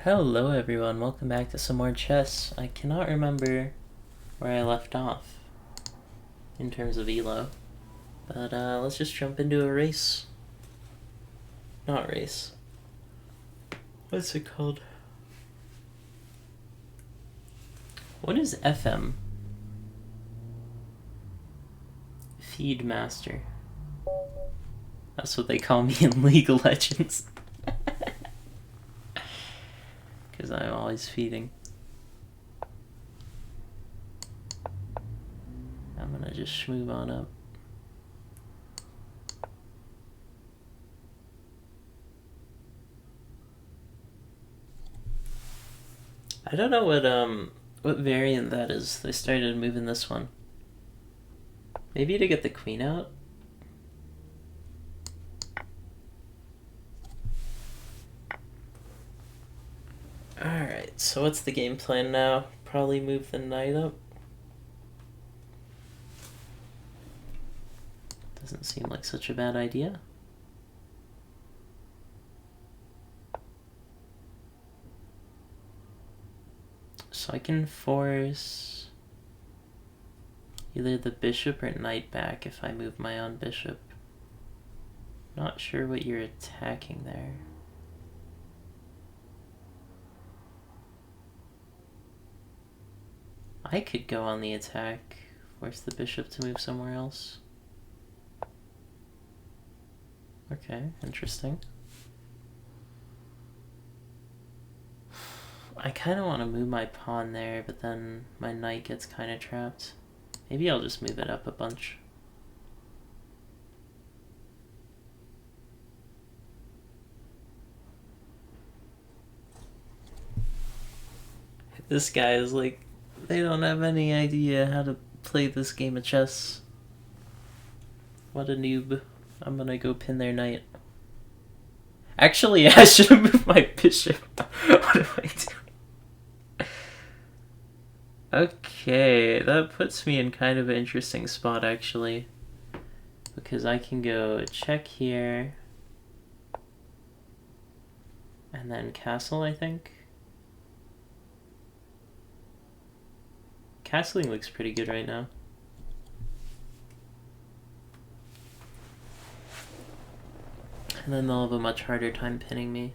Hello everyone, welcome back to some more chess. I cannot remember where I left off in terms of elo, but let's just jump into a race. Not race. What's it called? What is FM? Feed Master. That's what they call me in League of Legends. Because I'm always feeding. I'm gonna just move on up. I don't know what variant that is. They started moving this one. Maybe to get the queen out? Alright, so what's the game plan now? Probably move the knight up. Doesn't seem like such a bad idea. So I can force either the bishop or knight back if I move my own bishop. Not sure what you're attacking there. I could go on the attack, force the bishop to move somewhere else. Okay, interesting. I kind of want to move my pawn there, but then my knight gets kind of trapped. Maybe I'll just move it up a bunch. This guy is like, they don't have any idea how to play this game of chess. What a noob. I'm gonna go pin their knight. Actually, I should have moved my bishop. What am I doing? Okay, that puts me in kind of an interesting spot, actually. Because I can go check here. And then castle, I think. Castling looks pretty good right now. And then they'll have a much harder time pinning me.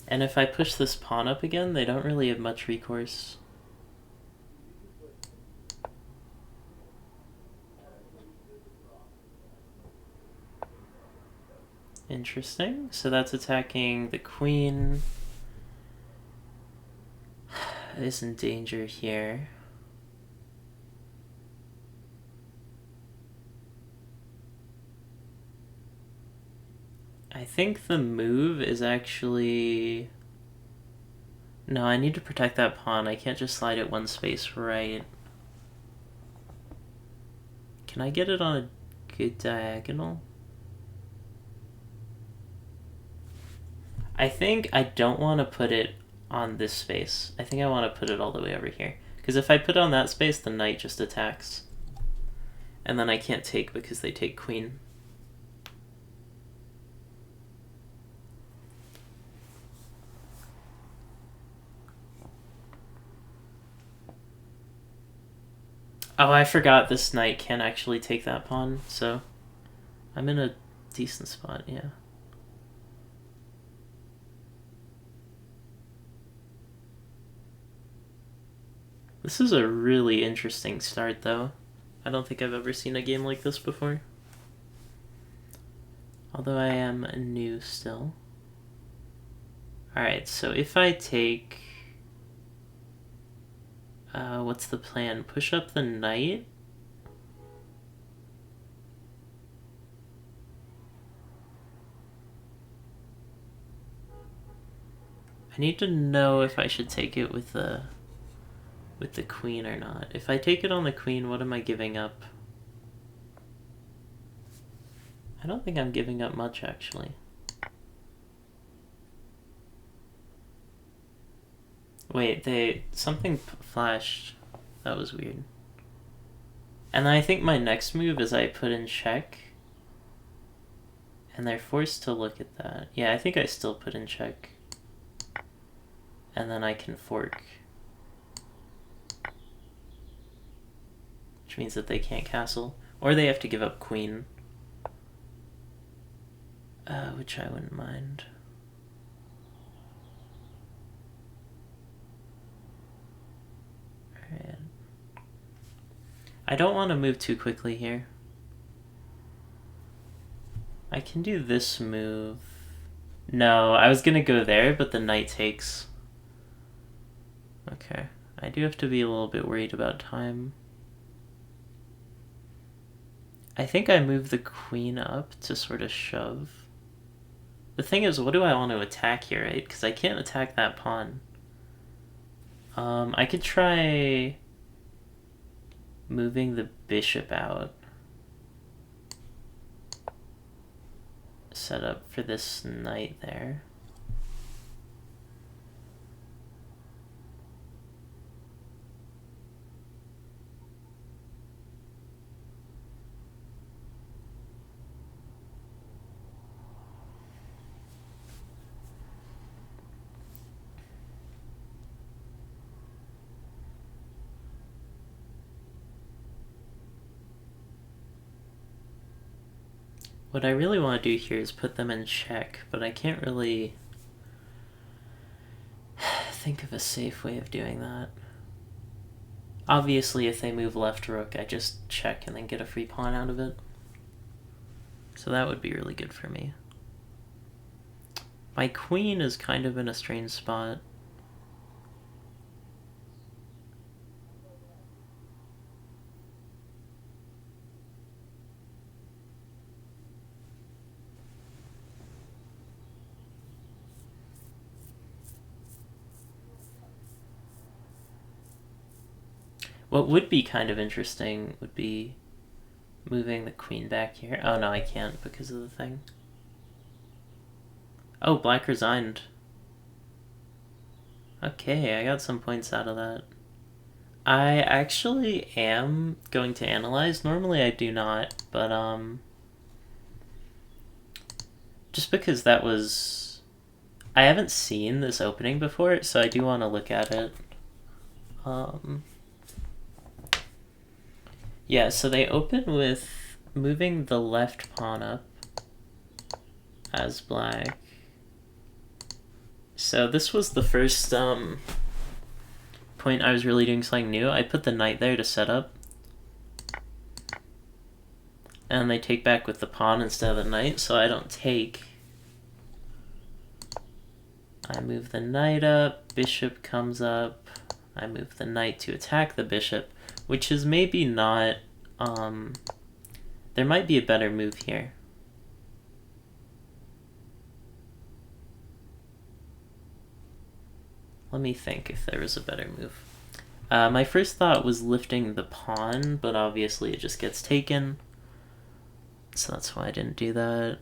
And if I push this pawn up again, they don't really have much recourse. Interesting. So that's attacking the queen. Is in danger here. I think the move is actually... No, I need to protect that pawn. I can't just slide it one space right. Can I get it on a good diagonal? I think I don't want to put it on this space. I think I want to put it all the way over here. Because if I put it on that space, the knight just attacks. And then I can't take because they take queen. Oh, I forgot this knight can actually take that pawn, so I'm in a decent spot, yeah. This is a really interesting start, though. I don't think I've ever seen a game like this before. Although I am new still. Alright, so if I take... what's the plan? Push up the knight? I need to know if I should take it with the queen or not. If I take it on the queen, what am I giving up? I don't think I'm giving up much, actually. Wait, something flashed. That was weird. And then I think my next move is I put in check. And they're forced to look at that. Yeah, I think I still put in check. and then I can fork. Which means that they can't castle. Or they have to give up queen. Which I wouldn't mind. Alright. I don't want to move too quickly here. I can do this move. No, I was gonna go there, but the knight takes. Okay. I do have to be a little bit worried about time. I think I move the queen up to sort of shove. The thing is, what do I want to attack here, right? Because I can't attack that pawn. I could try moving the bishop out. Set up for this knight there. What I really want to do here is put them in check, but I can't really think of a safe way of doing that. Obviously, if they move left rook, I just check and then get a free pawn out of it. So that would be really good for me. My queen is kind of in a strange spot. What would be kind of interesting would be moving the queen back here. Oh no, I can't because of the thing. Oh, black resigned. Okay, I got some points out of that. I actually am going to analyze. Normally I do not, but just because that was... I haven't seen this opening before, so I do want to look at it. Yeah, so they open with moving the left pawn up as black. So this was the first point I was really doing something new. I put the knight there to set up. And they take back with the pawn instead of the knight, so I don't take. I move the knight up, bishop comes up. I move the knight to attack the bishop, which is maybe not... there might be a better move here. Let me think if there was a better move. My first thought was lifting the pawn, but obviously it just gets taken. So that's why I didn't do that.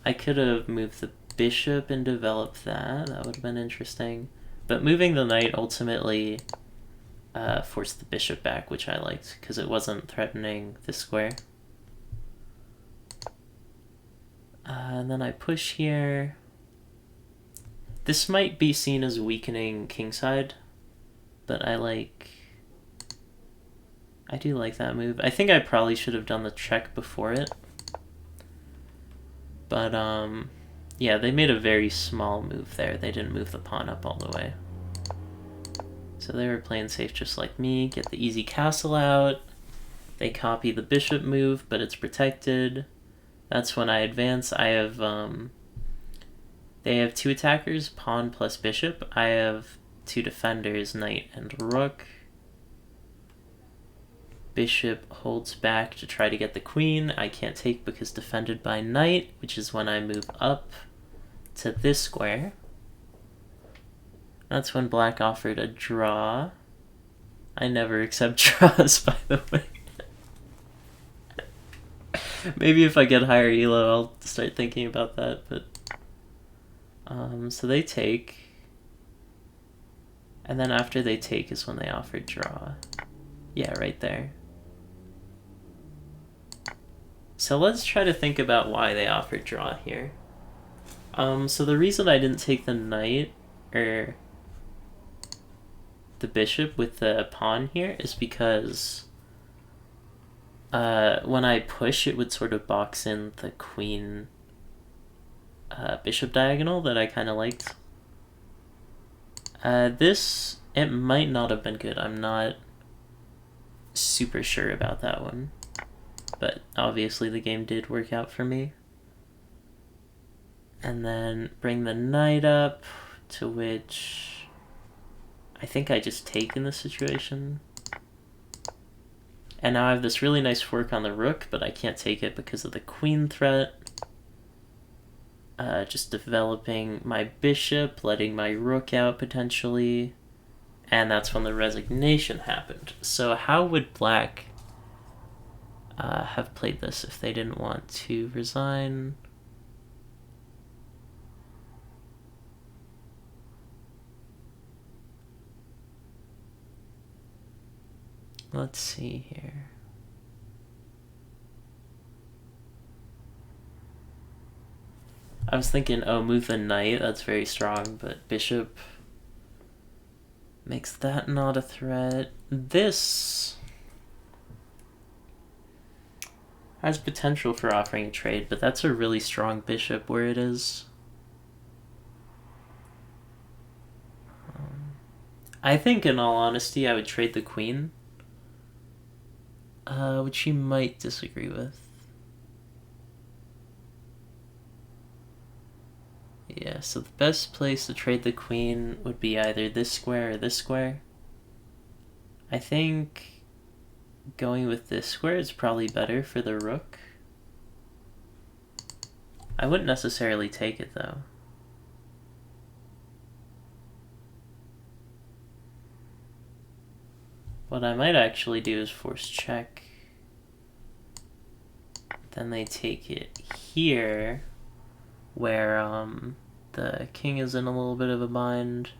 I could have moved the bishop and developed that. That would have been interesting. But moving the knight ultimately forced the bishop back, which I liked, because it wasn't threatening this square. And then I push here. This might be seen as weakening kingside, but I do like that move. I think I probably should have done the check before it. But, yeah, they made a very small move there. They didn't move the pawn up all the way. So they were playing safe just like me. Get the easy castle out. They copy the bishop move, but it's protected. That's when I advance. I have, they have two attackers, pawn plus bishop. I have two defenders, knight and rook. Bishop holds back to try to get the queen. I can't take because defended by knight, which is when I move up to this square. That's when black offered a draw. I never accept draws, by the way. Maybe if I get higher elo, I'll start thinking about that, but... so they take. And then after they take is when they offer draw. Yeah, right there. So let's try to think about why they offered draw here. So the reason I didn't take the knight, or the bishop with the pawn here is because when I push, it would sort of box in the queen bishop diagonal that I kind of liked. This, it might not have been good. I'm not super sure about that one. But obviously the game did work out for me. And then bring the knight up, to which I think I just take in this situation. And now I have this really nice fork on the rook, but I can't take it because of the queen threat. Just developing my bishop, letting my rook out potentially. And that's when the resignation happened. So how would black have played this if they didn't want to resign? Let's see here. I was thinking, oh, move the knight, that's very strong, but bishop makes that not a threat. This has potential for offering a trade, but that's a really strong bishop where it is. I think, in all honesty, I would trade the queen, which you might disagree with. Yeah, so the best place to trade the queen would be either this square or this square. I think going with this square is probably better for the rook. I wouldn't necessarily take it though. What I might actually do is force check. Then they take it here, where the king is in a little bit of a bind.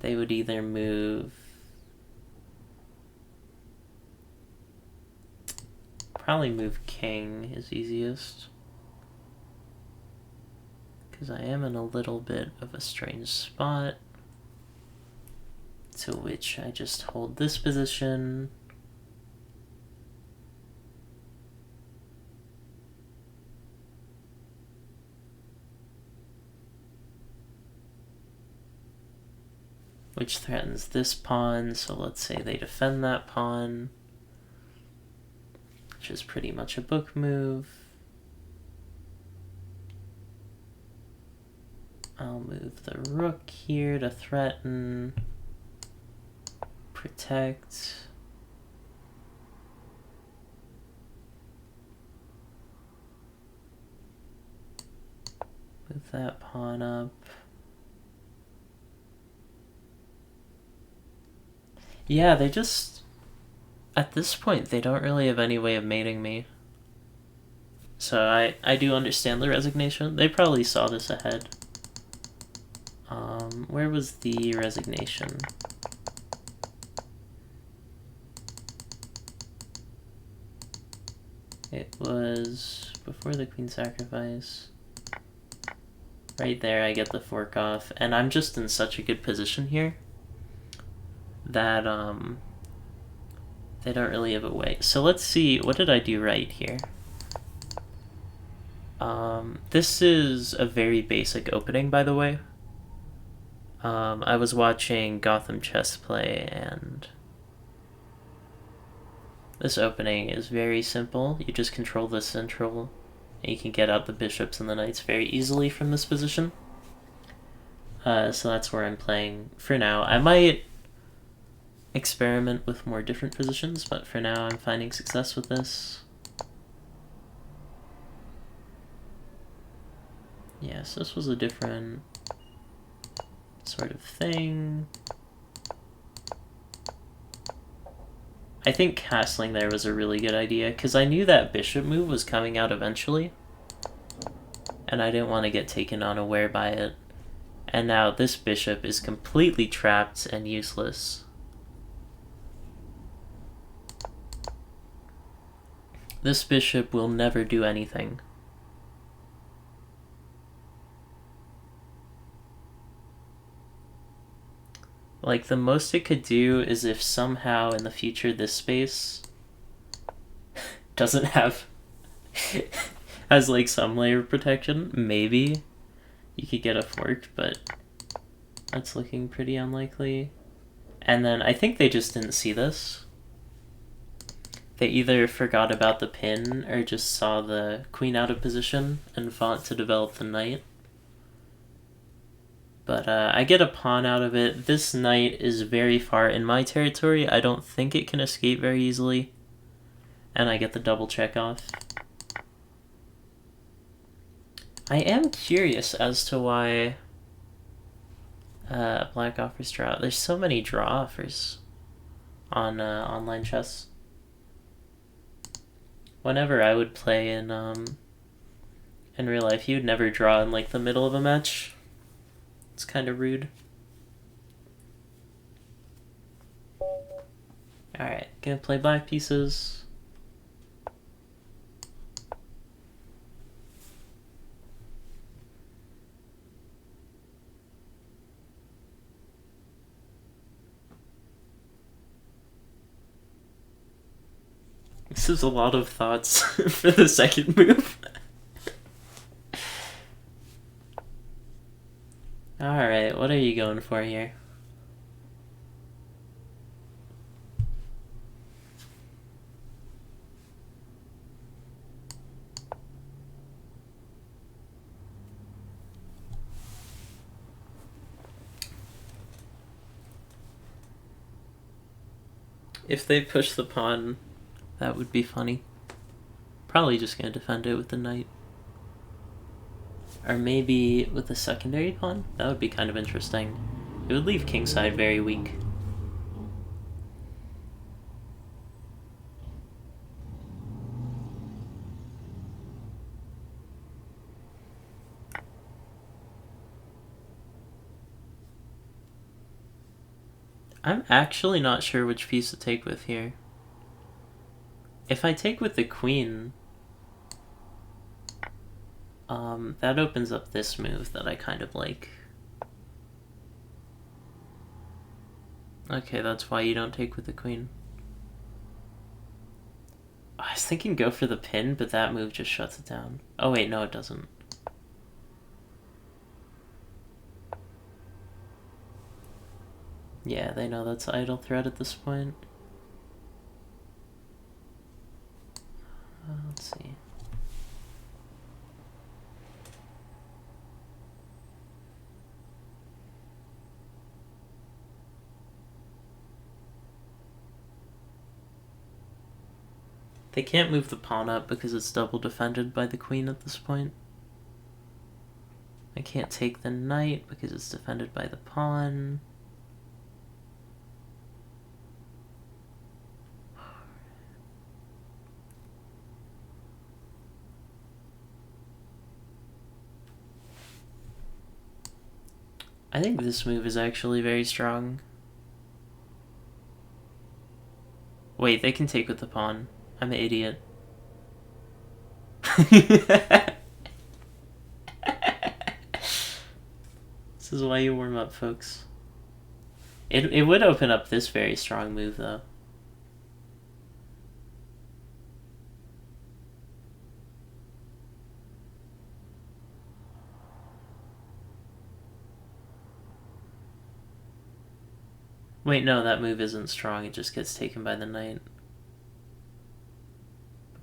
They would either move... Probably move king is easiest, because I am in a little bit of a strange spot, to which I just hold this position. Which threatens this pawn, so let's say they defend that pawn, which is pretty much a book move. I'll move the rook here to threaten, protect. Move that pawn up. Yeah, they just... At this point, they don't really have any way of mating me. So I do understand the resignation. They probably saw this ahead. Where was the resignation? It was before the queen sacrifice. Right there, I get the fork off. And I'm just in such a good position here that they don't really have a way. So let's see, what did I do right here? This is a very basic opening, by the way. I was watching Gotham Chess play, and this opening is very simple. You just control the central, and you can get out the bishops and the knights very easily from this position. So that's where I'm playing for now. I might experiment with more different positions, but for now I'm finding success with this. Yes, this was a different sort of thing. I think castling there was a really good idea, because I knew that bishop move was coming out eventually, and I didn't want to get taken unaware by it. And now this bishop is completely trapped and useless. This bishop will never do anything. Like, the most it could do is if somehow in the future this space doesn't have... has, like, some layer of protection. Maybe you could get a fork, but that's looking pretty unlikely. And then I think they just didn't see this. They either forgot about the pin or just saw the queen out of position and fought to develop the knight. But I get a pawn out of it. This knight is very far in my territory. I don't think it can escape very easily. And I get the double check off. I am curious as to why Black offers draw. There's so many draw offers on online chess. Whenever I would play in real life, you would never draw in like the middle of a match. It's kind of rude. Alright, gonna play black pieces. This is a lot of thoughts for the second move. Alright, what are you going for here? If they push the pawn, that would be funny. Probably just gonna defend it with the knight. Or maybe with the secondary pawn? That would be kind of interesting. It would leave kingside very weak. I'm actually not sure which piece to take with here. If I take with the queen, that opens up this move that I kind of like. Okay, that's why you don't take with the queen. I was thinking go for the pin, but that move just shuts it down. Oh wait, no it doesn't. Yeah, they know that's idle threat at this point. Let's see. They can't move the pawn up because it's double defended by the queen at this point. I can't take the knight because it's defended by the pawn. I think this move is actually very strong. Wait, they can take with the pawn. I'm an idiot. This is why you warm up, folks. It would open up this very strong move, though. Wait, no, that move isn't strong. It just gets taken by the knight.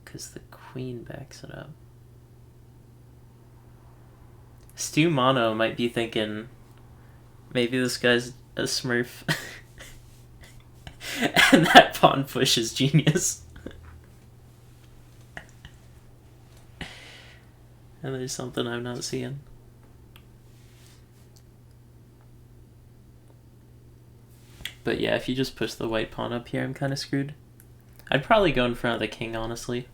Because the queen backs it up. Stu Mono might be thinking, maybe this guy's a smurf. And that pawn push is genius. And there's something I'm not seeing. But yeah, if you just push the white pawn up here, I'm kind of screwed. I'd probably go in front of the king, honestly.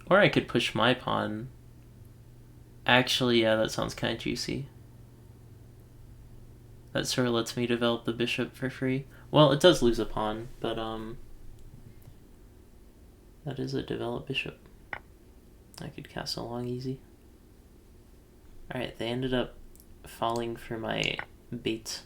Or I could push my pawn. Actually, yeah, that sounds kind of juicy. That sort of lets me develop the bishop for free. Well, it does lose a pawn, but that is a developed bishop. I could castle along easy. Alright, they ended up falling for my bait.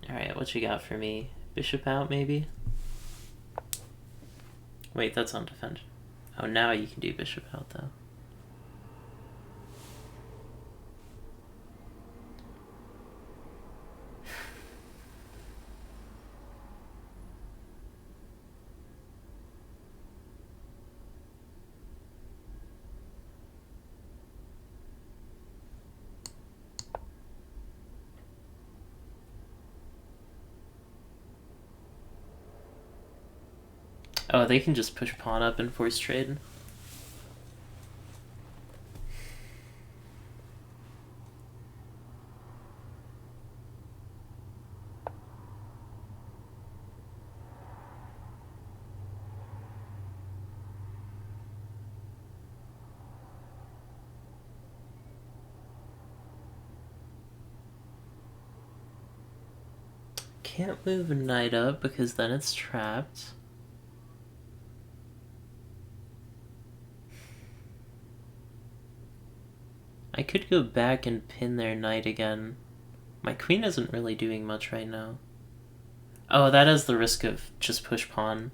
Alright, what you got for me? Bishop out, maybe? Wait, that's on defend. Oh, now you can do bishop out, though. Oh, they can just push pawn up and force trade. Can't move knight up because then it's trapped. I could go back and pin their knight again. My queen isn't really doing much right now. Oh, that has the risk of just push pawn.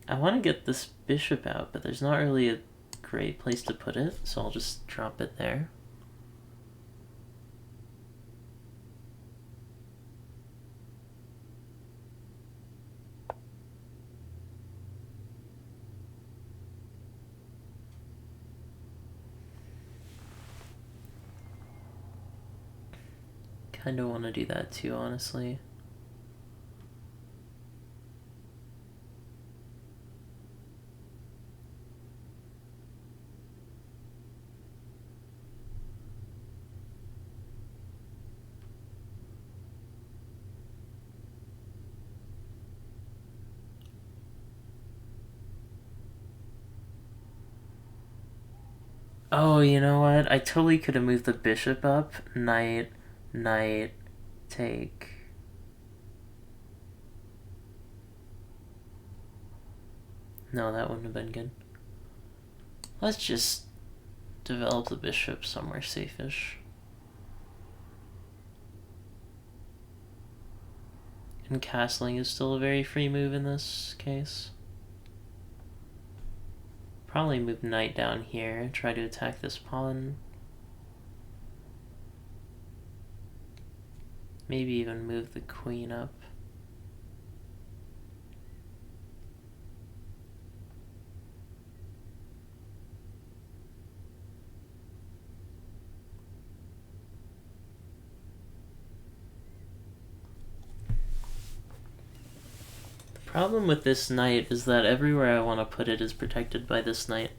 I want to get this bishop out, but there's not really a great place to put it, so I'll just drop it there. Kinda want to do that too, honestly. Oh, you know what? I totally could have moved the bishop up. Knight, knight, take. No, that wouldn't have been good. Let's just develop the bishop somewhere safe-ish. And castling is still a very free move in this case. Probably move knight down here, try to attack this pawn. Maybe even move the queen up. The problem with this knight is that everywhere I want to put it is protected by this knight.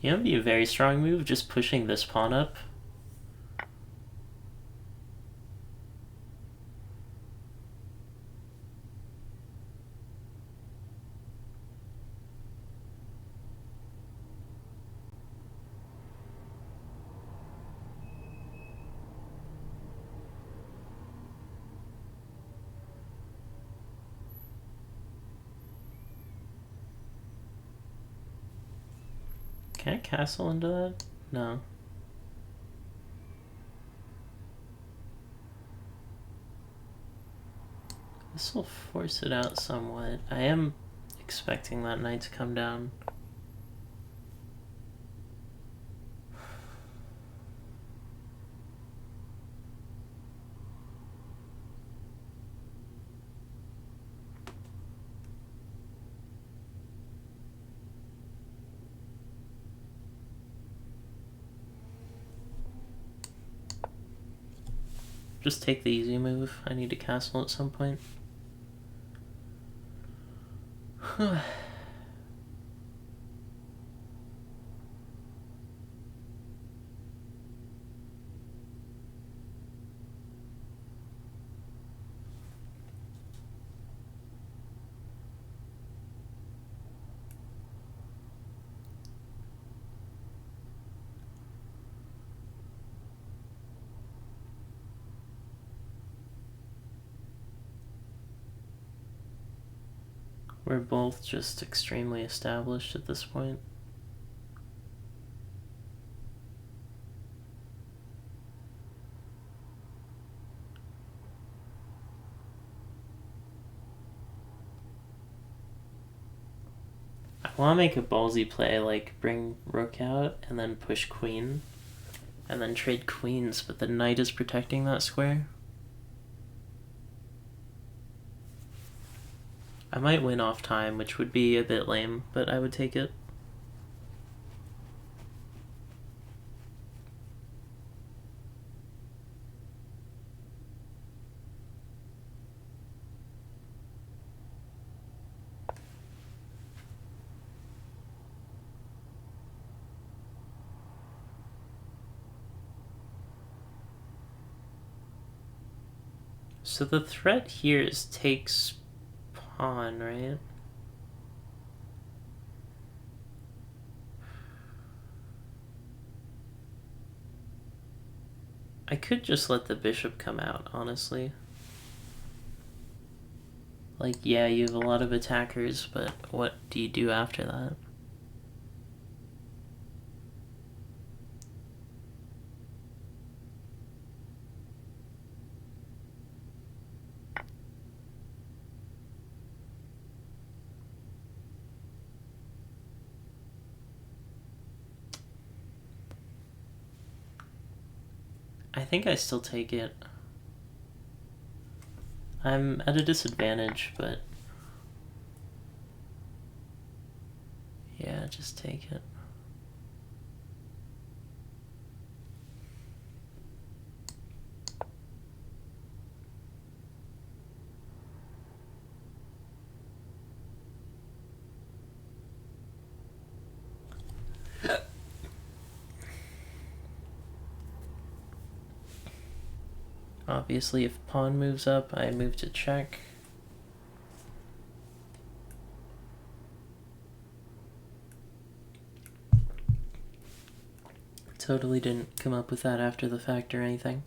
You know, it'd be a very strong move, just pushing this pawn up. Can I castle into that? No. This will force it out somewhat. I am expecting that knight to come down. Just take the easy move. I need to castle at some point. We're both just extremely established at this point. I want to make a ballsy play, like bring rook out and then push queen and then trade queens, but the knight is protecting that square. I might win off time, which would be a bit lame, but I would take it. So the threat here is takes pawn, right? I could just let the bishop come out, honestly. Like, yeah, you have a lot of attackers, but what do you do after that? I think I still take it. I'm at a disadvantage, but yeah, just take it. Obviously, if pawn moves up, I move to check. Totally didn't come up with that after the fact or anything.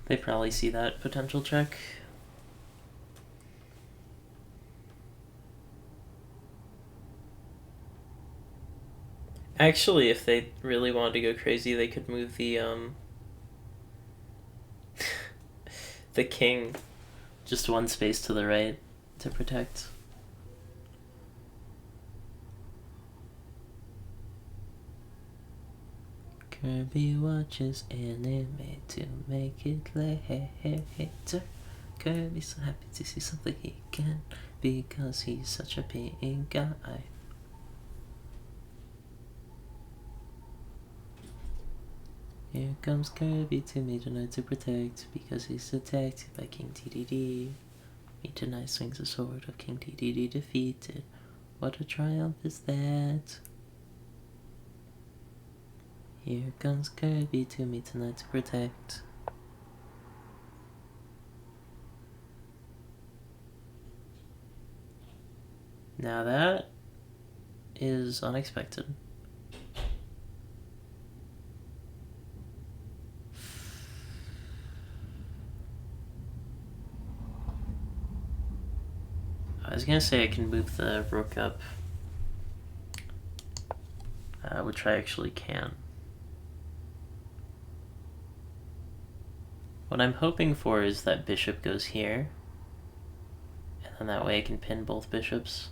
They probably see that potential check. Actually, if they really wanted to go crazy, they could move the the king just one space to the right to protect. Kirby watches anime to make it later. Kirby's so happy to see something he can because he's such a pink guy. Here comes Kirby to me tonight to protect because he's attacked by King TDD. Me tonight swings a sword of King TDD defeated. What a triumph is that? Here comes Kirby to me tonight to protect. Now that is unexpected. I was gonna say I can move the rook up, which I actually can. What I'm hoping for is that bishop goes here, and then that way I can pin both bishops.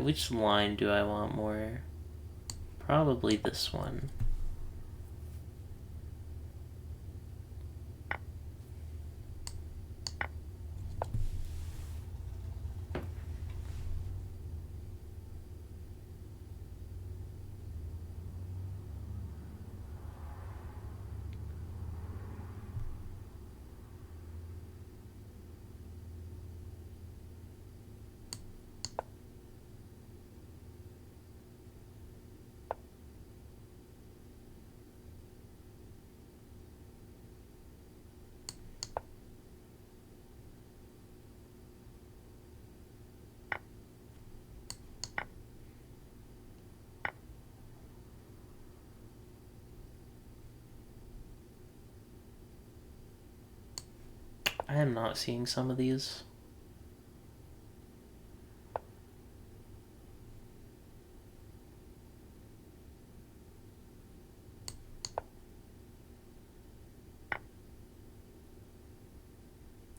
which line do I want more? Probably this one. I am not seeing some of these.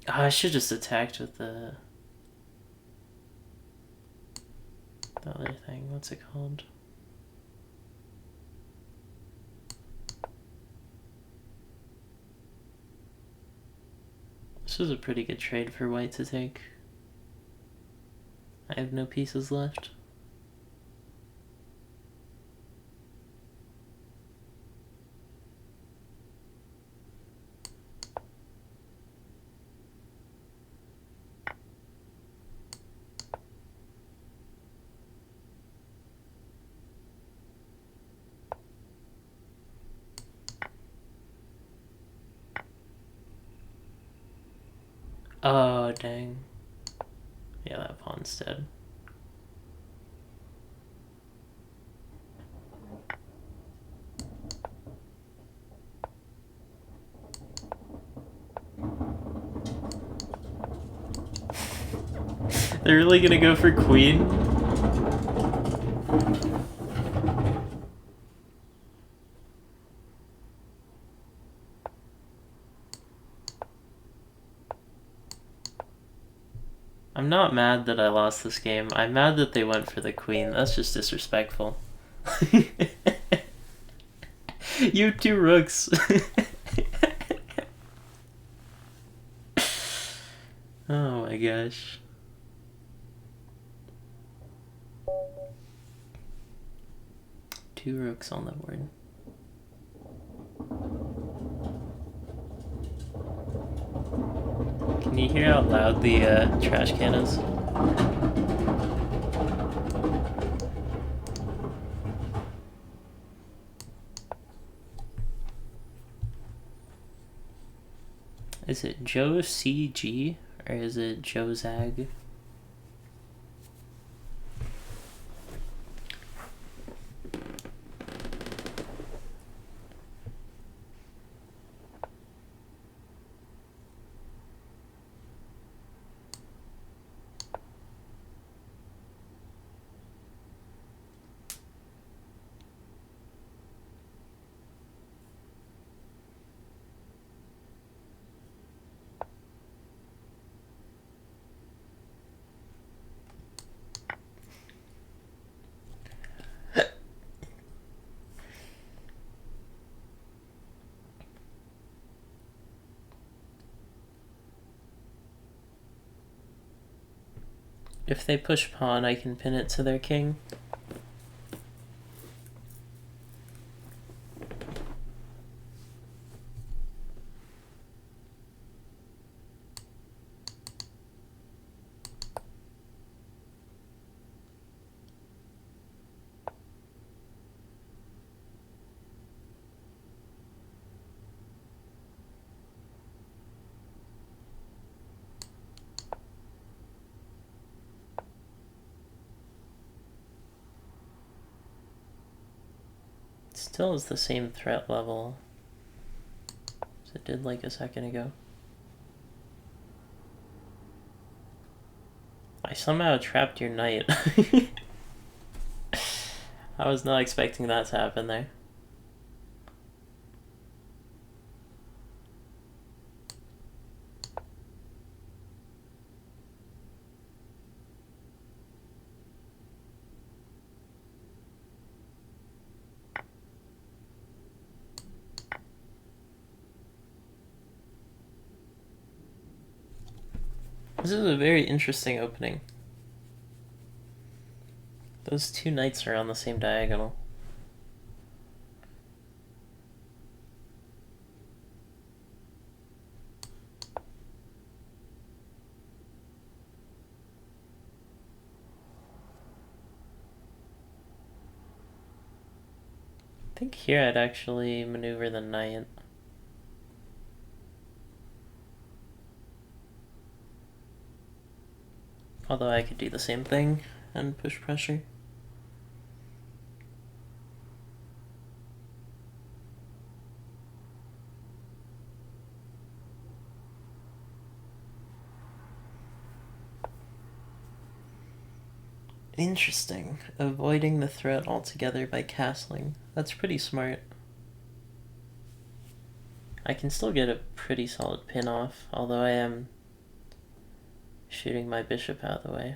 Oh, I should just attacked with the other thing. What's it called? This is a pretty good trade for white to take. I have no pieces left. Oh, dang. Yeah, that pawn's dead. They're really gonna go for queen? I'm not mad that I lost this game. I'm mad that they went for the queen. That's just disrespectful. You have 2 rooks. Oh my gosh. Two rooks on the board. Can you hear how loud the trash can is? Is it Joe CG or is it Joe Zag? If they push pawn, I can pin it to their king. Still is the same threat level as it did like a second ago. I somehow trapped your knight. I was not expecting that to happen there. This is a very interesting opening. Those two knights are on the same diagonal. I think here I'd actually maneuver the knight. Although I could do the same thing and push pressure. Interesting. Avoiding the threat altogether by castling. That's pretty smart. I can still get a pretty solid pin off, although I am shooting my bishop out of the way.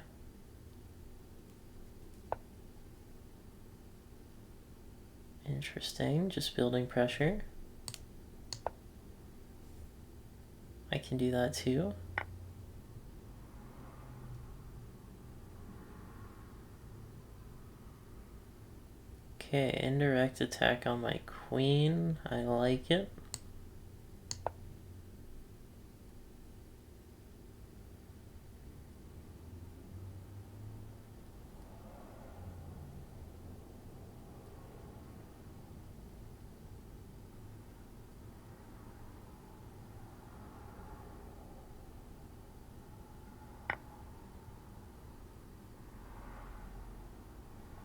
Interesting, just building pressure. I can do that too. Okay, indirect attack on my queen. I like it.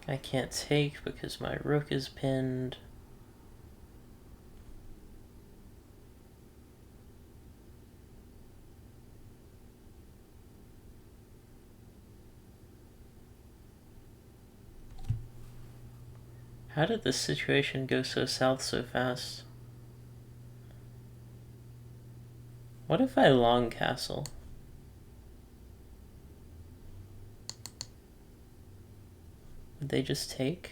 I can't take because my rook is pinned. How did this situation go so south so fast? What if I long castle? Would they just take?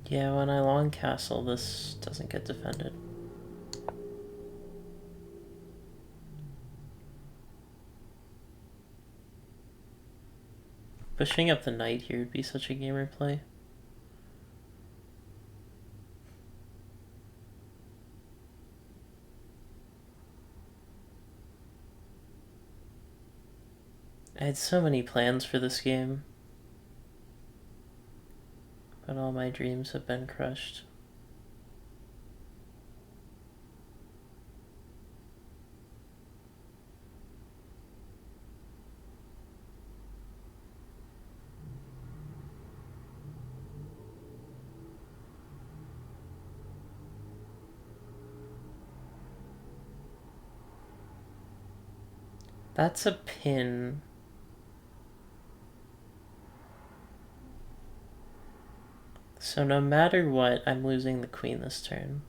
Yeah, when I long castle, this doesn't get defended. Pushing up the knight here would be such a gamer play. I had so many plans for this game, but all my dreams have been crushed. That's a pin. So no matter what, I'm losing the queen this turn.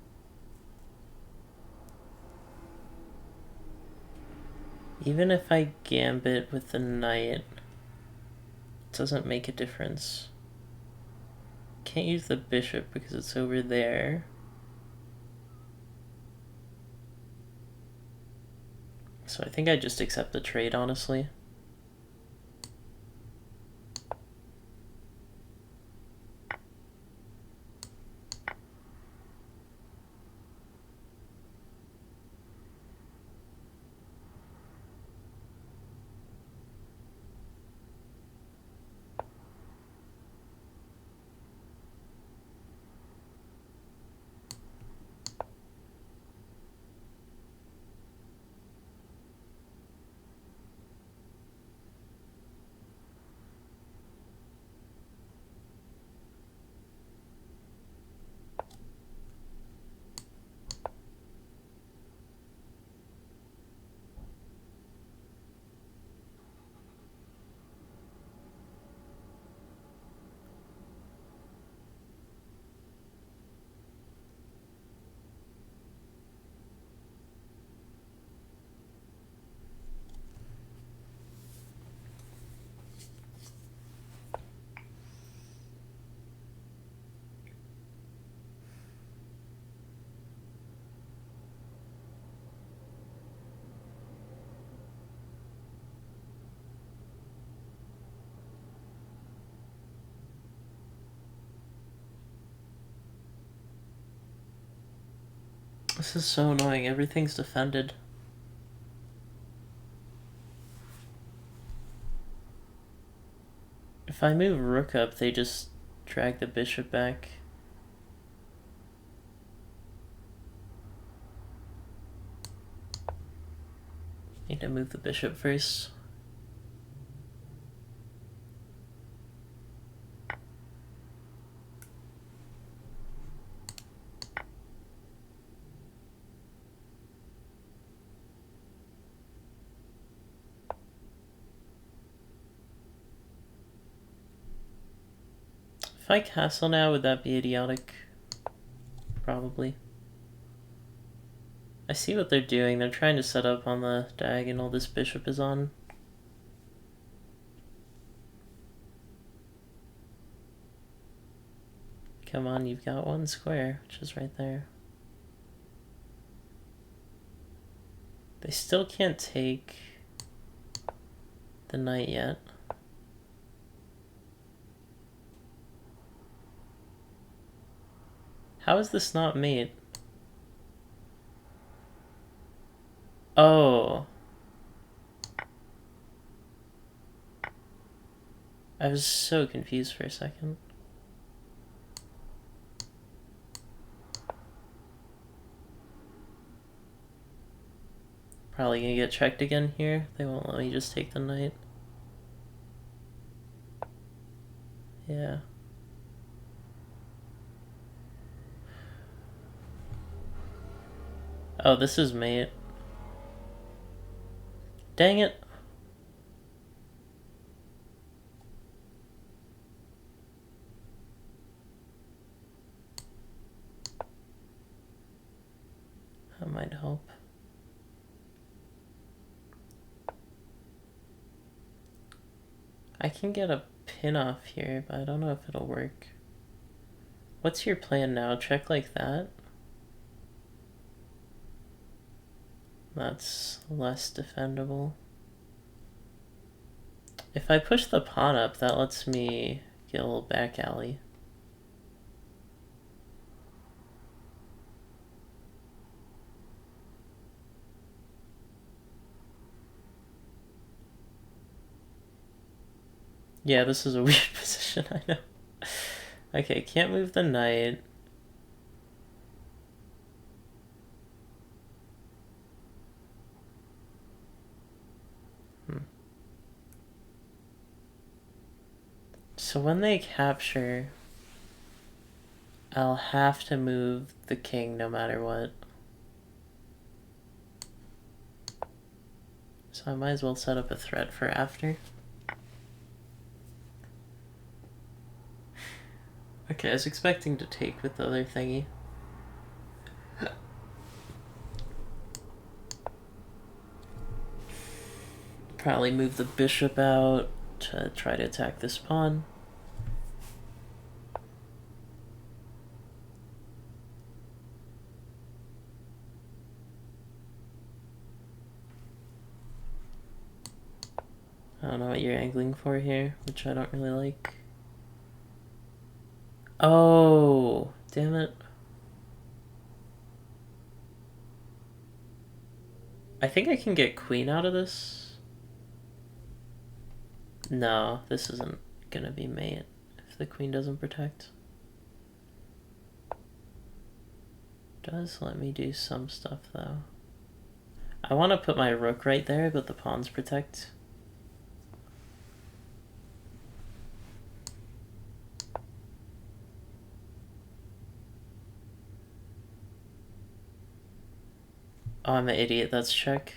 Even if I gambit with the knight, it doesn't make a difference. Can't use the bishop because it's over there. So I think I just accept the trade, honestly. This is so annoying. Everything's defended. If I move rook up, they just drag the bishop back. Need to move the bishop first. If I castle now, would that be idiotic? Probably. I see what they're doing. They're trying to set up on the diagonal this bishop is on. Come on, you've got one square, which is right there. They still can't take the knight yet. How is this not mate? Oh. I was so confused for a second. Probably gonna get checked again here. They won't let me just take the knight. Yeah. Oh, this is mate. Dang it. That might help. I can get a pin off here, but I don't know if it'll work. What's your plan now? Check like that? That's less defendable. If I push the pawn up, that lets me get a little back alley. Yeah, this is a weird position, I know. Okay, can't move the knight. So when they capture, I'll have to move the king no matter what. So I might as well set up a threat for after. Okay, I was expecting to take with the other thingy. Probably move the bishop out to try to attack this pawn. I don't know what you're angling for here, which I don't really like. Oh, damn it. I think I can get queen out of this. No, this isn't gonna be mate if the queen doesn't protect. Does let me do some stuff though. I want to put my rook right there, but the pawns protect. Oh, I'm an idiot. That's check.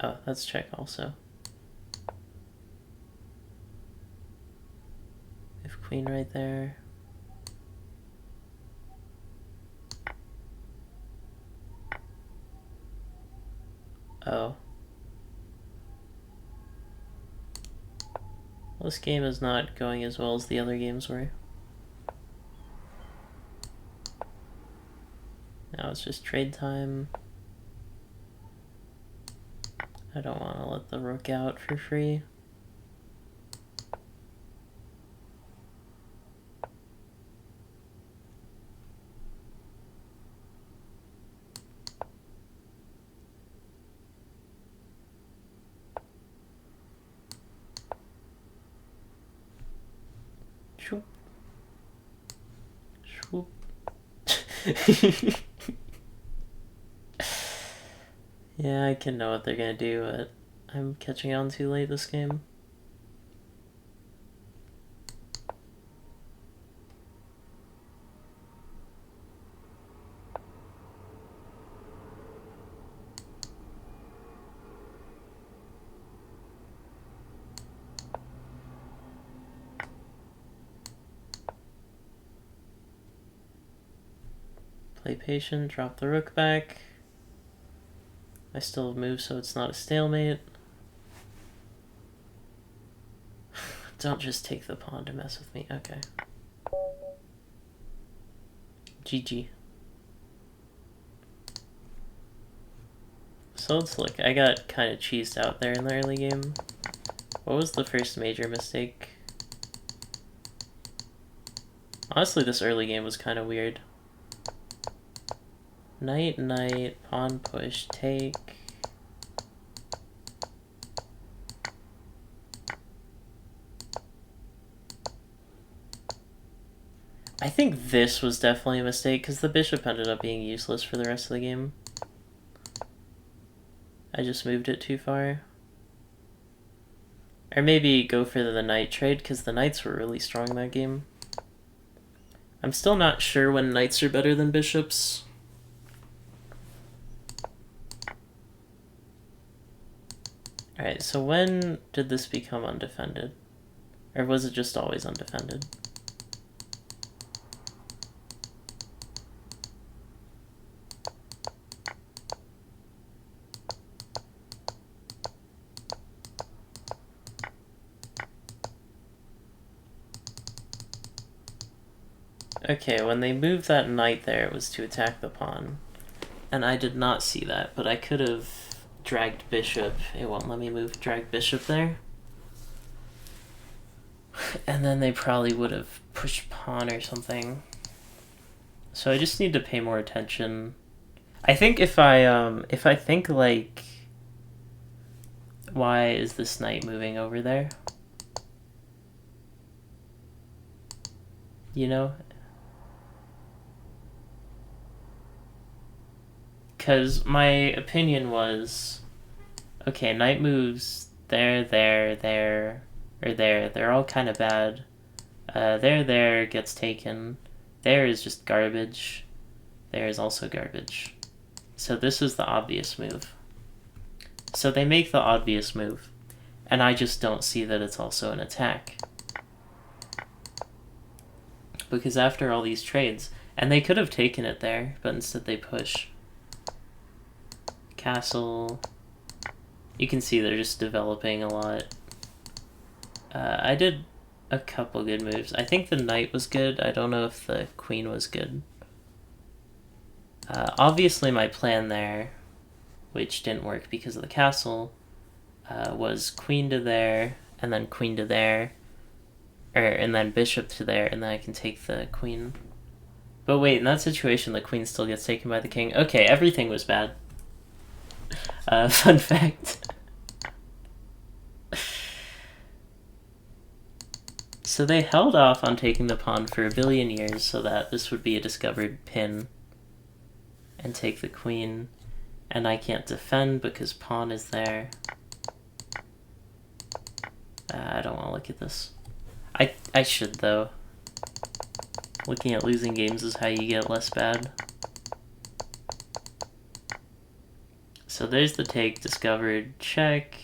Oh, that's check also. If queen right there. Oh. Well, this game is not going as well as the other games were. Now it's just trade time. I don't want to let the rook out for free. Shoop. Shoop. Yeah, I can know what they're gonna do, but I'm catching on too late this game. Play patient, drop the rook back. I still have moves, so it's not a stalemate. Don't just take the pawn to mess with me. Okay. GG. So let's look. I got kind of cheesed out there in the early game. What was the first major mistake? Honestly, this early game was kind of weird. Knight, knight, pawn push, take. I think this was definitely a mistake because the bishop ended up being useless for the rest of the game. I just moved it too far. Or maybe go for the knight trade because the knights were really strong that game. I'm still not sure when knights are better than bishops. Alright, so when did this become undefended? Or was it just always undefended? Okay, when they moved that knight there, it was to attack the pawn. And I did not see that, but I could have dragged bishop. It won't let me move drag bishop there. And then they probably would have pushed pawn or something. So I just need to pay more attention. I think if I think like, why is this knight moving over there? You know? Because my opinion was, okay, knight moves there, there, there, or there. They're all kind of bad. There gets taken. There is just garbage. There is also garbage. So this is the obvious move. So they make the obvious move, and I just don't see that it's also an attack. Because after all these trades, and they could have taken it there, but instead they push. Castle. You can see they're just developing a lot. I did a couple good moves. I think the knight was good. I don't know if the queen was good. Obviously my plan there, which didn't work because of the castle, was queen to there, and then queen to there, and then bishop to there, and then I can take the queen. But wait, in that situation the queen still gets taken by the king. Okay, everything was bad. Fun fact. So they held off on taking the pawn for a billion years so that this would be a discovered pin and take the queen, and I can't defend because pawn is there. I don't want to look at this. I should though. Looking at losing games is how you get less bad. So there's the take, discovered, check.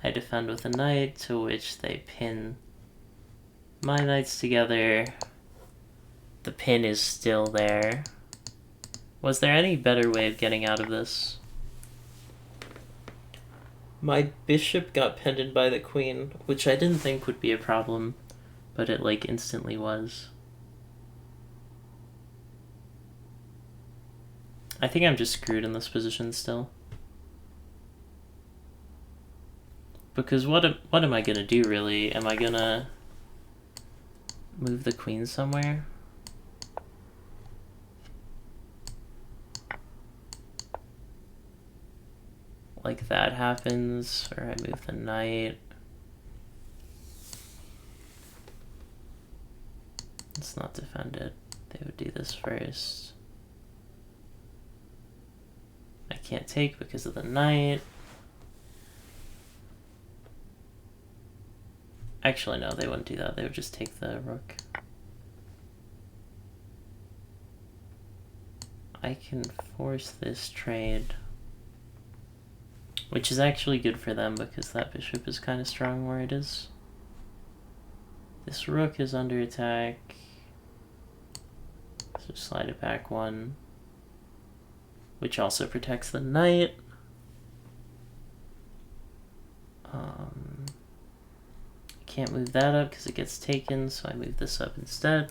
I defend with a knight, to which they pin my knights together. The pin is still there. Was there any better way of getting out of this? My bishop got pinned by the queen, which I didn't think would be a problem, but it like instantly was. I think I'm just screwed in this position still. Because what am I gonna do really? Am I gonna move the queen somewhere? Like that happens, or I move the knight. let's not defend it. They would do this first. I can't take because of the knight. Actually, no, they wouldn't do that. They would just take the rook. I can force this trade, which is actually good for them because that bishop is kind of strong where it is. This rook is under attack, so slide it back one, which also protects the knight. Can't move that up because it gets taken, so I move this up instead.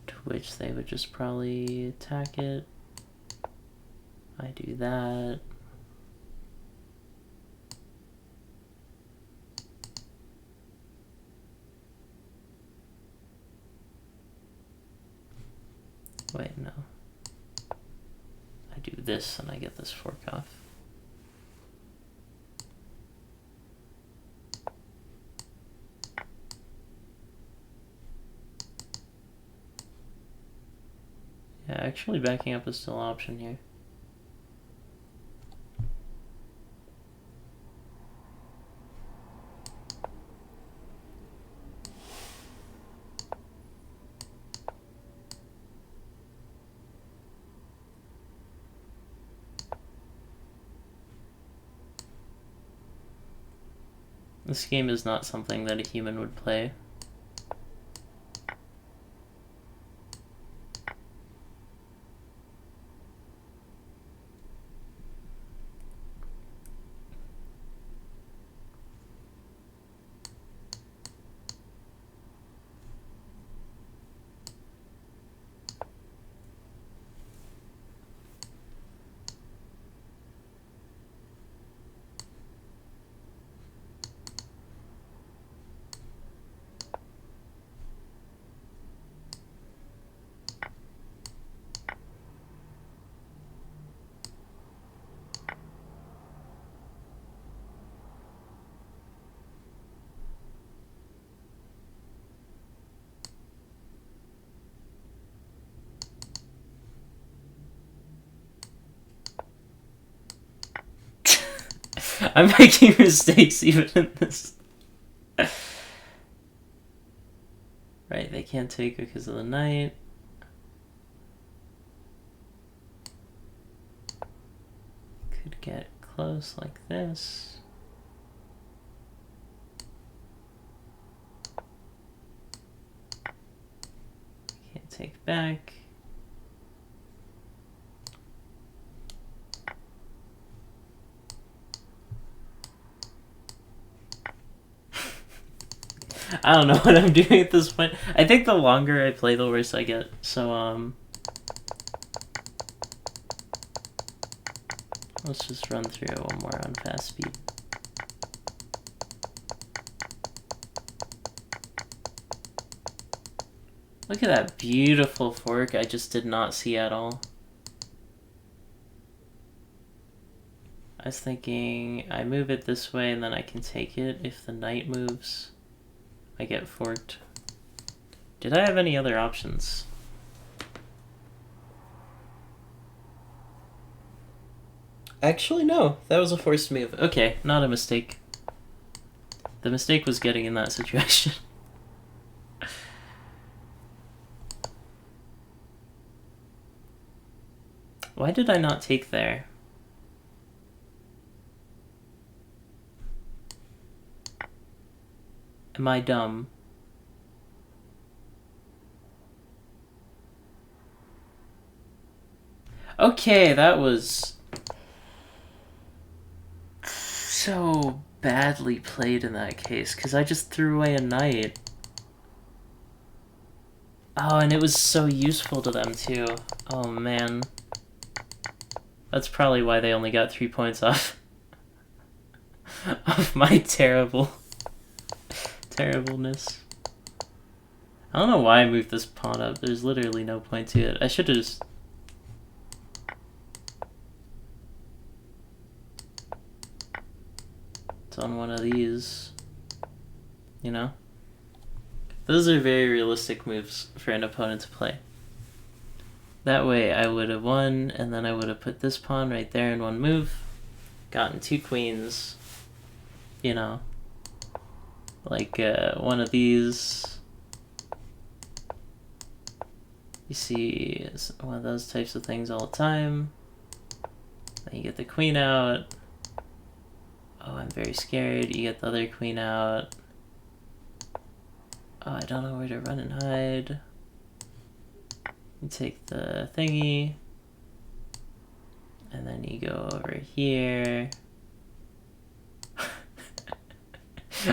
To which they would just probably attack it. I do that. Wait, no. I do this and I get this fork off. Yeah, actually backing up is still an option here. This game is not something that a human would play. I'm making mistakes even in this. Right, they can't take because of the knight. Could get close like this. Can't take back. I don't know what I'm doing at this point. I think the longer I play, the worse I get. So, let's just run through it one more on fast speed. Look at that beautiful fork I just did not see at all. I was thinking I move it this way and then I can take it if the knight moves. I get forked. Did I have any other options? Actually, no. That was a forced move. Okay, not a mistake. The mistake was getting in that situation. Why did I not take there? Am I dumb? Okay, that was so badly played in that case, because I just threw away a knight. Oh, and it was so useful to them too. Oh man. That's probably why they only got 3 points off of my terribleness. I don't know why I moved this pawn up. There's literally no point to it. I should have just... stalemate on one of these. You know? Those are very realistic moves for an opponent to play. That way I would have won, and then I would have put this pawn right there in one move, gotten 2 queens, you know, like one of these. You see one of those types of things all the time. Then you get the queen out. Oh, I'm very scared. You get the other queen out. Oh, I don't know where to run and hide. You take the thingy. And then you go over here.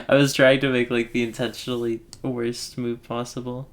I was trying to make like the intentionally worst move possible.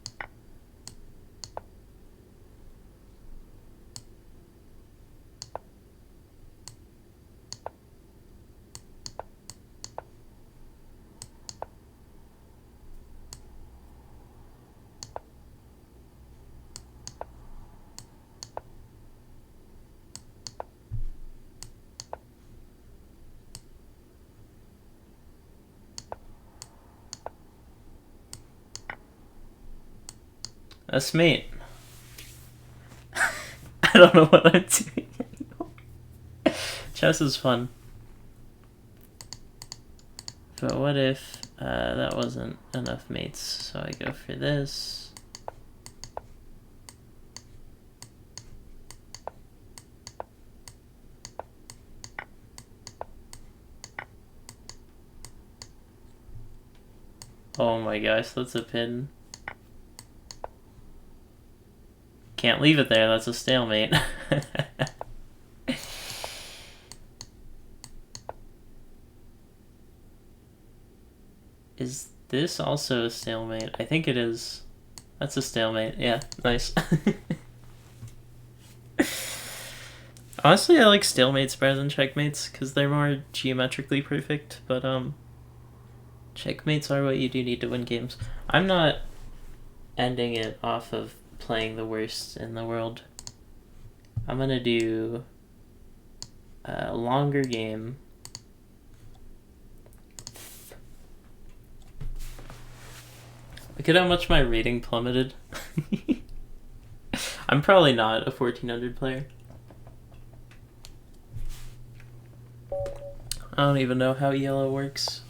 That's mate. I don't know what I'm doing anymore. Chess is fun. But what if that wasn't enough mates? So I go for this. Oh my gosh, that's a pin. Can't leave it there, that's a stalemate. Is this also a stalemate? I think it is. That's a stalemate, yeah, nice. Honestly, I like stalemates better than checkmates, because they're more geometrically perfect, but checkmates are what you do need to win games. I'm not ending it off of playing the worst in the world. I'm gonna do a longer game. Look at how much my rating plummeted. I'm probably not a 1400 player. I don't even know how yellow works.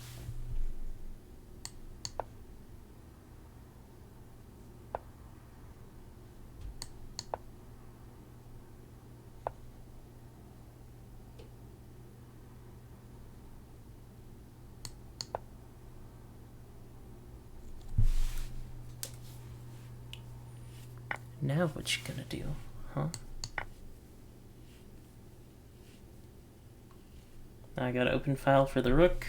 Now what you gonna do, huh? Now I gotta open file for the rook.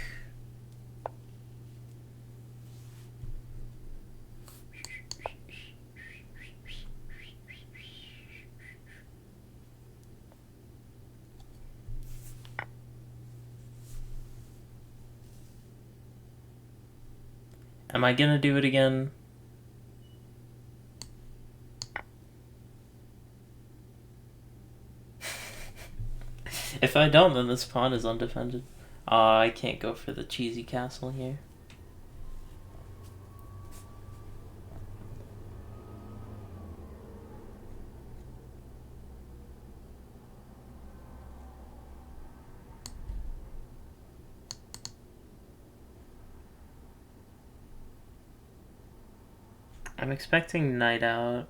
Am I gonna do it again? If I don't, then this pawn is undefended. I can't go for the cheesy castle here. I'm expecting knight out.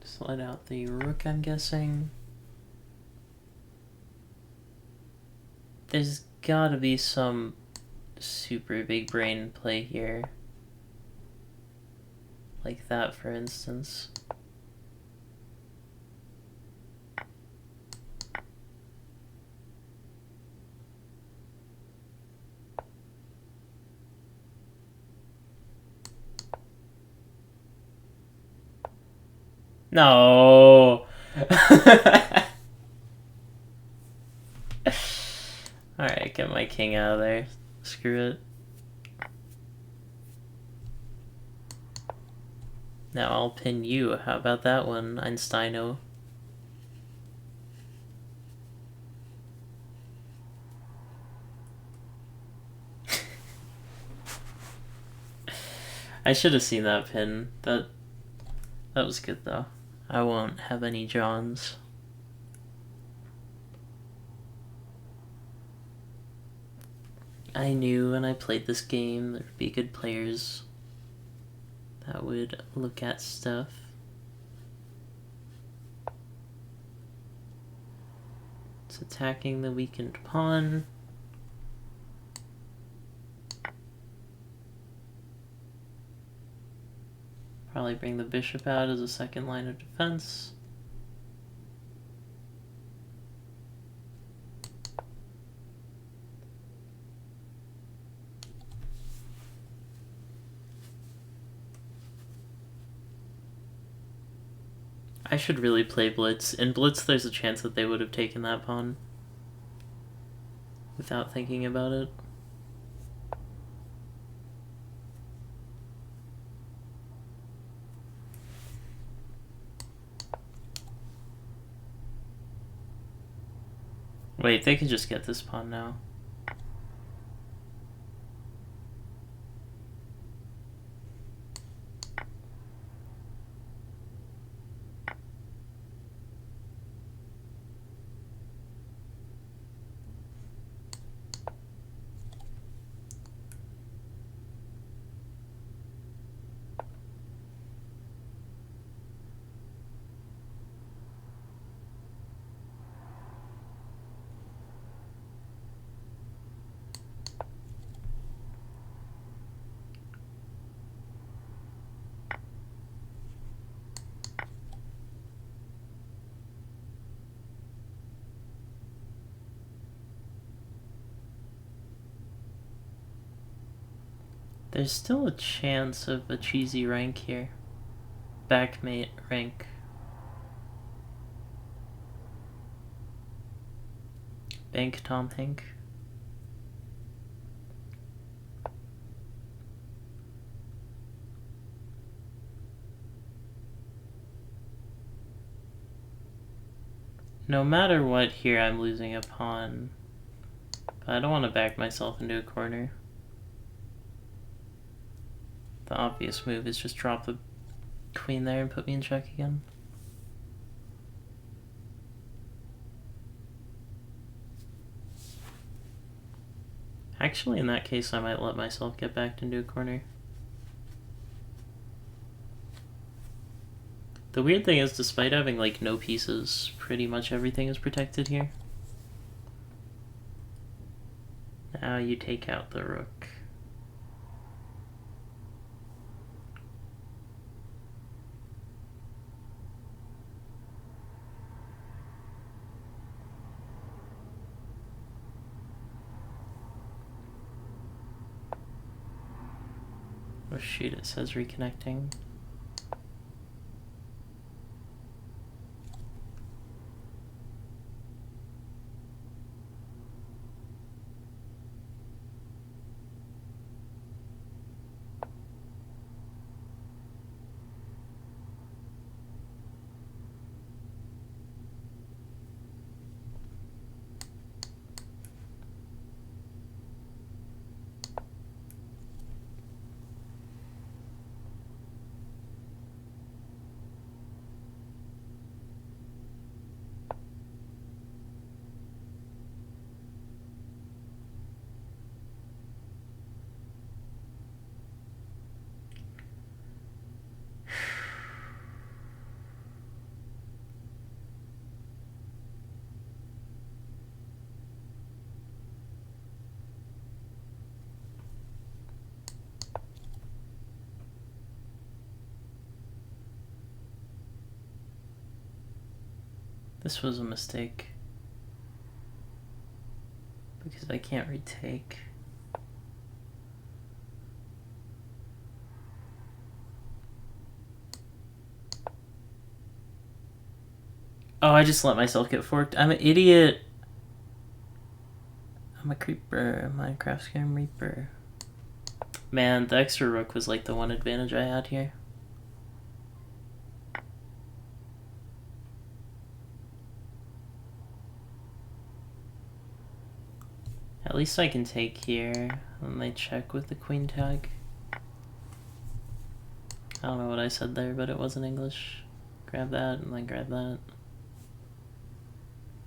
Just let out the rook, I'm guessing. There's gotta be some super big brain play here. Like that, for instance. No. Alright, get my king out of there. Screw it. Now I'll pin you. How about that one, Einsteino? I should have seen that pin. That was good though. I won't have any Johns. I knew when I played this game there'd be good players that would look at stuff. It's attacking the weakened pawn. Probably bring the bishop out as a second line of defense. I should really play Blitz. In Blitz, there's a chance that they would have taken that pawn without thinking about it. Wait, they can just get this pawn now. There's still a chance of a cheesy rank here. Backmate rank. Bank Tom Hank. No matter what here, I'm losing a pawn. But I don't want to back myself into a corner. The obvious move is just drop the queen there and put me in check again. Actually, in that case, I might let myself get backed into a corner. The weird thing is, despite having like no pieces, pretty much everything is protected here. Now you take out the rook. Oh shoot, it says reconnecting. This was a mistake. Because I can't retake. Oh, I just let myself get forked. I'm an idiot. I'm a creeper. Minecraft Scam Reaper. Man, the extra rook was like the one advantage I had here. At least I can take here. And they check with the queen tag. I don't know what I said there, but it wasn't English. Grab that and then grab that.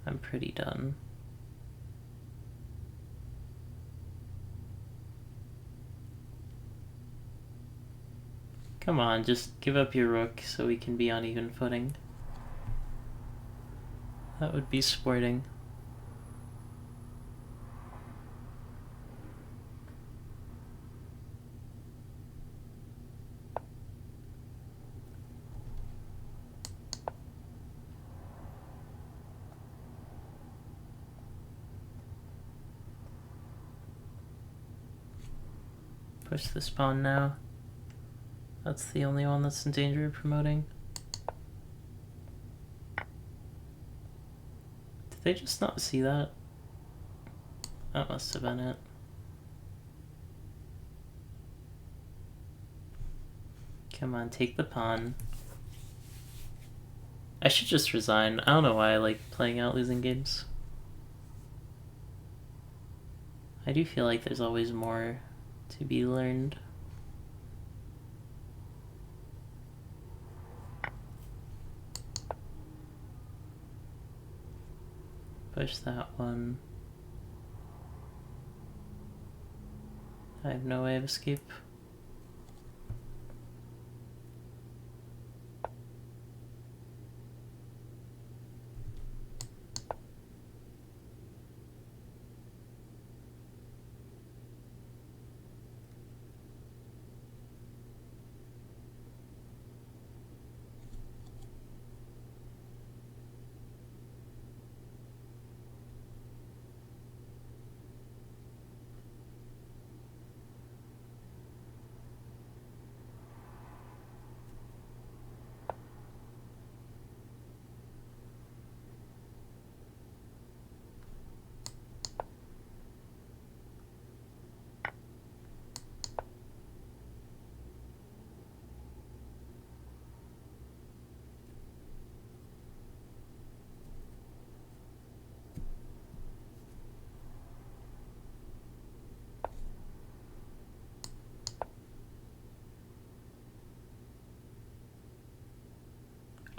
I'm pretty done. Come on, just give up your rook so we can be on even footing. That would be sporting. Push this pawn now. That's the only one that's in danger of promoting. Did they just not see that? That must have been it. Come on, take the pawn. I should just resign. I don't know why I like playing out losing games. I do feel like there's always more to be learned. Push that one. I have no way of escape.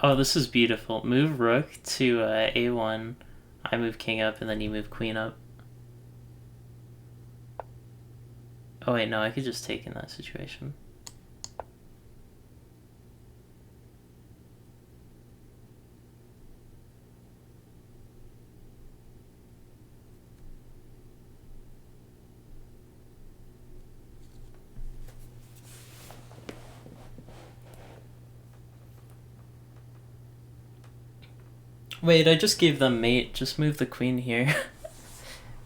Oh, this is beautiful. Move rook to a1. I move king up, and then you move queen up. Oh wait, no, I could just take in that situation. Wait, I just gave them mate. Just move the queen here.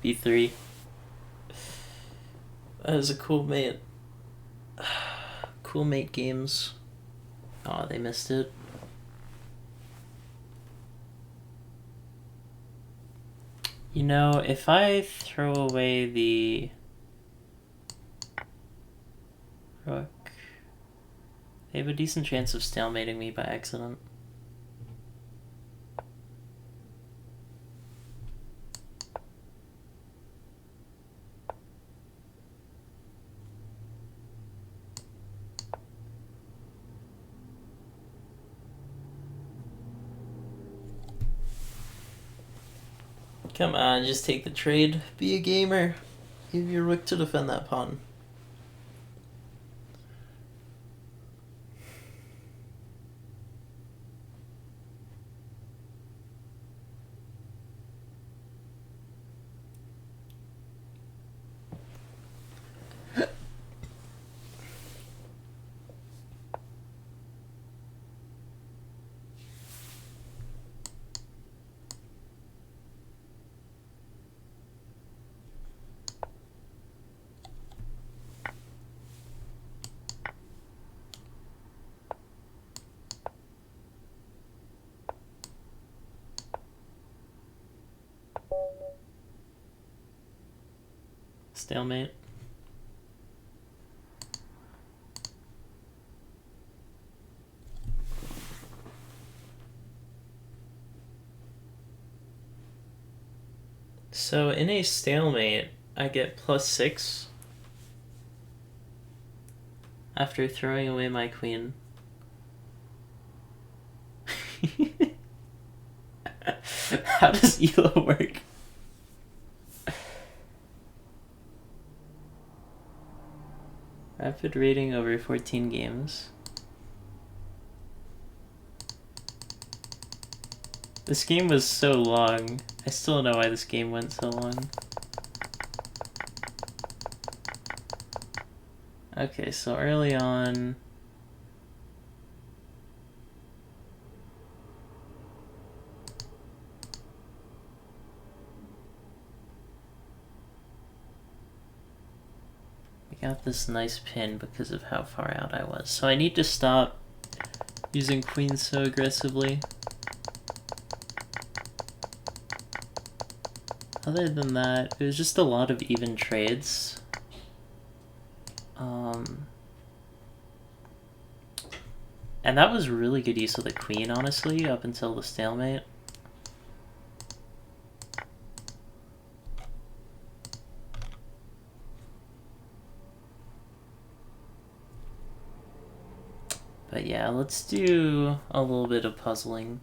b3. That is a cool mate. Cool mate games. Oh, they missed it. You know, if I throw away the rook, they have a decent chance of stalemating me by accident. Come on, just take the trade. Be a gamer. Give your rook to defend that pawn. Stalemate. So in a stalemate, I get +6 after throwing away my queen. How does ELO work? Rapid rating over 14 games. This game was so long. I still don't know why this game went so long. Okay, so early on... I got this nice pin because of how far out I was. So I need to stop using queens so aggressively. Other than that, it was just a lot of even trades. And that was really good use of the queen, honestly, up until the stalemate. But yeah, let's do a little bit of puzzling.